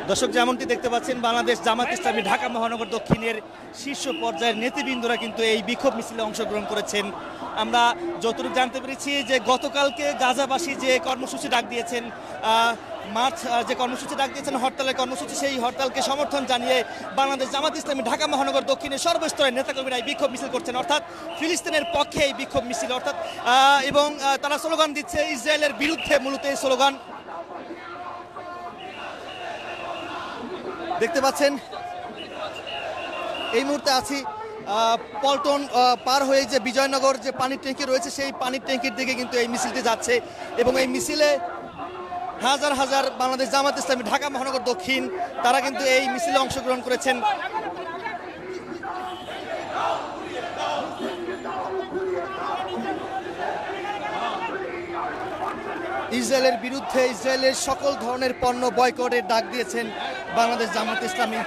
দর্শক যেমনটি দেখতে পাচ্ছেন বাংলাদেশ জামাত ইসলামী ঢাকা মহানগর দক্ষিণের শীর্ষ পর্যায়ের নেতৃবৃন্দরা কিন্তু এই বিক্ষোভ মিছিলে অংশগ্রহণ করেছেন। আমরা যতটুকু জানতে পেরেছি যে গতকালকে গাজাবাসী যে কর্মসূচি ডাক দিয়েছেন, মার্চ যে কর্মসূচি ডাক দিয়েছেন, হরতালের কর্মসূচি, সেই হরতালকে সমর্থন জানিয়ে বাংলাদেশ জামাত ইসলামী ঢাকা মহানগর দক্ষিণের সর্বস্তরের নেতাকর্মীরা এই বিক্ষোভ মিছিল করছেন, অর্থাৎ ফিলিস্তিনের পক্ষে এই বিক্ষোভ মিছিল, অর্থাৎ এবং তারা স্লোগান দিচ্ছে ইসরায়েলের বিরুদ্ধে। মূলত এই স্লোগান দেখতে পাচ্ছেন। এই মুহূর্তে আছি পল্টন পার হয়ে যে বিজয়নগর যে পানির ট্যাঙ্কি রয়েছে, সেই পানির ট্যাঙ্কির দিকে কিন্তু এই মিছিলটি যাচ্ছে এবং এই মিছিলে হাজার হাজার বাংলাদেশ জামাত ইসলামী ঢাকা মহানগর দক্ষিণ তারা কিন্তু এই মিছিলে অংশগ্রহণ করেছেন। ইসরায়েলের বিরুদ্ধে ইসরায়েলের সকল ধরনের পণ্য বয়কটের ডাক দিয়েছেন বাংলাদেশ জামাত ইসলামী।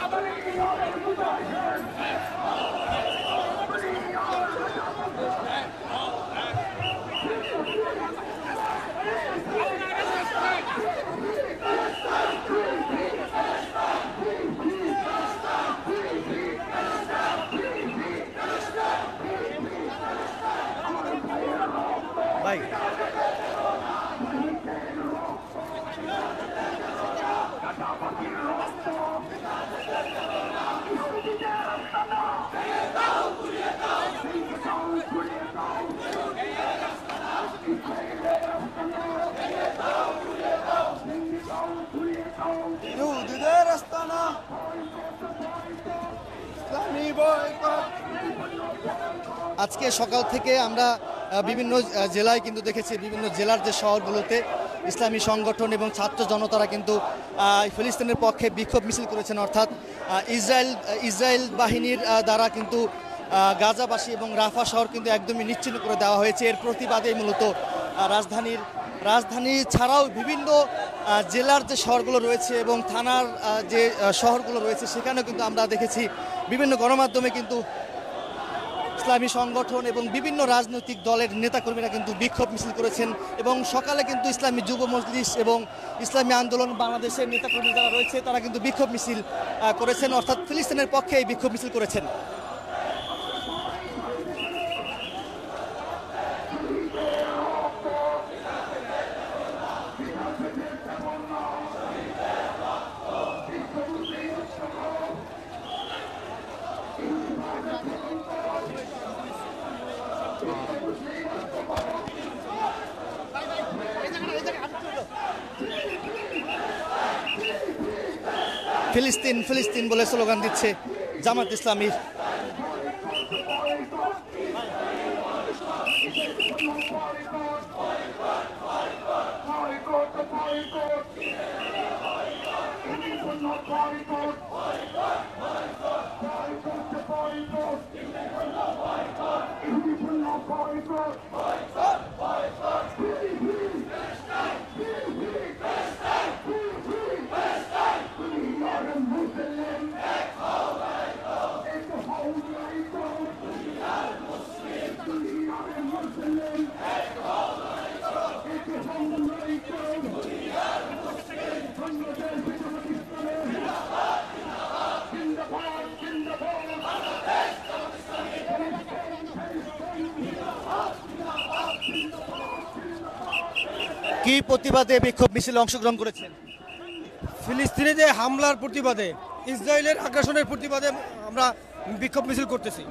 ভাই আজকে সকাল থেকে আমরা বিভিন্ন জেলায় কিন্তু দেখেছি, বিভিন্ন জেলার যে শহরগুলোতে ইসলামী সংগঠন এবং ছাত্র জনতারা কিন্তু ফিলিস্তিনের পক্ষে বিক্ষোভ মিছিল করেছেন, অর্থাৎ ইসরায়েল বাহিনীর দ্বারা কিন্তু গাজাবাসী এবং রাফা শহর কিন্তু একদমই নিশ্চিহ্ন করে দেওয়া হয়েছে। এর প্রতিবাদে মূলত রাজধানী ছাড়াও বিভিন্ন জেলার যে শহরগুলো রয়েছে এবং থানার যে শহরগুলো রয়েছে সেখানেও কিন্তু আমরা দেখেছি বিভিন্ন গণমাধ্যমে কিন্তু ইসলামী সংগঠন এবং বিভিন্ন রাজনৈতিক দলের নেতাকর্মীরা কিন্তু বিক্ষোভ মিছিল করেছেন এবং সকালে কিন্তু ইসলামী যুব মজলিস এবং ইসলামী আন্দোলন বাংলাদেশের নেতাকর্মী যারা রয়েছে তারা কিন্তু বিক্ষোভ মিছিল করেছেন, অর্থাৎ ফিলিস্তিনের পক্ষে এই বিক্ষোভ মিছিল করেছেন। ফিলিস্তিন ফিলিস্তিন বলে স্লোগান দিচ্ছে জামাত ইসলামীর। কি প্রতিবাদে বিক্ষোভ মিছিলে অংশগ্রহণ করেছেন? ফিলিস্তিনে যে হামলার প্রতিবাদে, ইসরায়েলের আগ্রাসনের প্রতিবাদে আমরা বিক্ষোভ মিছিল করতেছি।